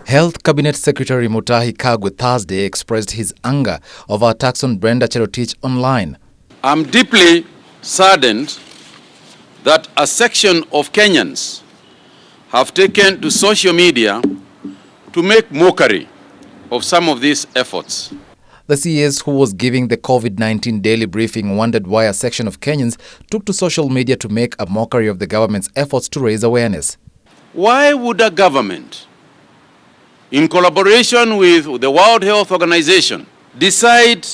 Health Cabinet Secretary Mutahi Kagwe Thursday expressed his anger over attacks on Brenda Cherotich online. I'm deeply saddened that a section of Kenyans have taken to social media to make mockery of some of these efforts. The CS, who was giving the COVID-19 daily briefing, wondered why a section of Kenyans took to social media to make a mockery of the government's efforts to raise awareness. Why would a government, in collaboration with the World Health Organization, decide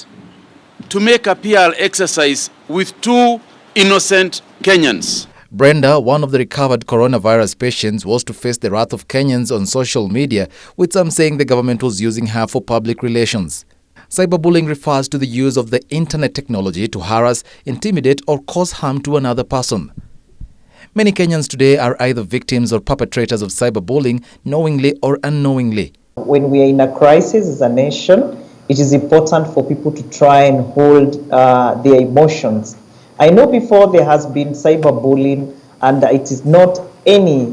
to make a PR exercise with two innocent Kenyans? Brenda, one of the recovered coronavirus patients, was to face the wrath of Kenyans on social media, with some saying the government was using her for public relations. Cyberbullying refers to the use of the internet technology to harass, intimidate, or cause harm to another person. Many Kenyans today are either victims or perpetrators of cyberbullying, knowingly or unknowingly. When we are in a crisis as a nation, it is important for people to try and hold their emotions. I know before there has been cyberbullying, and it is not any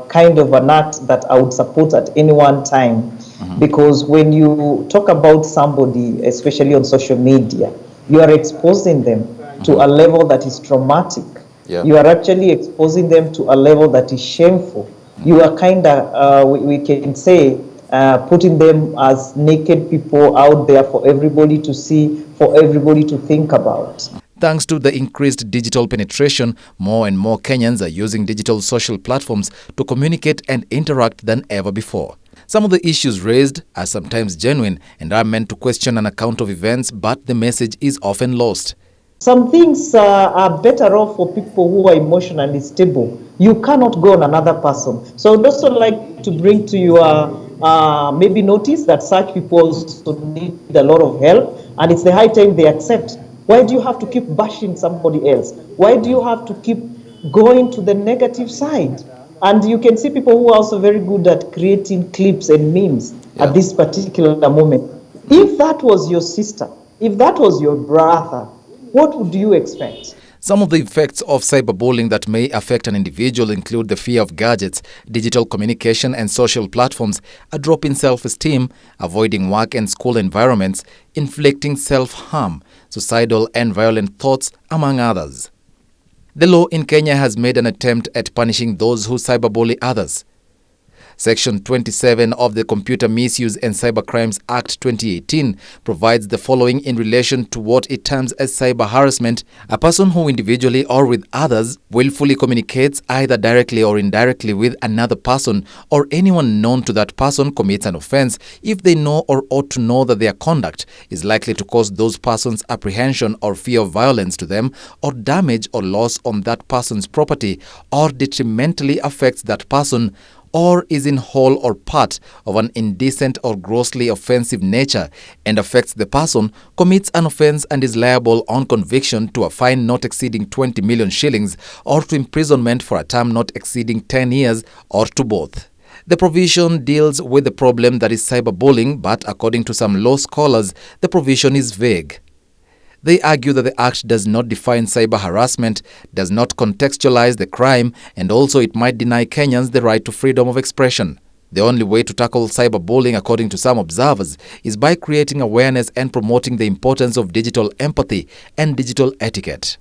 kind of an act that I would support at any one time. Because when you talk about somebody, especially on social media, you are exposing them to a level that is traumatic. Yeah. You are actually exposing them to a level that is shameful. You are kind of, we can say, putting them as naked people out there for everybody to see, for everybody to think about. Thanks to the increased digital penetration, more and more Kenyans are using digital social platforms to communicate and interact than ever before. Some of the issues raised are sometimes genuine and are meant to question an account of events, but the message is often lost. Some things are better off for people who are emotionally stable. You cannot go on another person. So I'd also like to bring to you maybe notice that such people also need a lot of help, and it's the high time they accept. Why do you have to keep bashing somebody else? Why do you have to keep going to the negative side? And you can see people who are also very good at creating clips and memes at this particular moment. If that was your sister, if that was your brother, what would you expect? Some of the effects of cyberbullying that may affect an individual include the fear of gadgets, digital communication and social platforms, a drop in self-esteem, avoiding work and school environments, inflicting self-harm, suicidal and violent thoughts, among others. The law in Kenya has made an attempt at punishing those who cyberbully others. Section 27 of the Computer Misuse and Cybercrimes Act 2018 provides the following in relation to what it terms as cyber harassment: a person who individually or with others willfully communicates either directly or indirectly with another person or anyone known to that person commits an offense if they know or ought to know that their conduct is likely to cause those persons apprehension or fear of violence to them, or damage or loss on that person's property, or detrimentally affects that person, or is in whole or part of an indecent or grossly offensive nature and affects the person, commits an offence and is liable on conviction to a fine not exceeding 20 million shillings or to imprisonment for a term not exceeding 10 years or to both. The provision deals with the problem that is cyberbullying, but according to some law scholars, the provision is vague. They argue that the Act does not define cyber harassment, does not contextualize the crime, and also it might deny Kenyans the right to freedom of expression. The only way to tackle cyberbullying, according to some observers, is by creating awareness and promoting the importance of digital empathy and digital etiquette.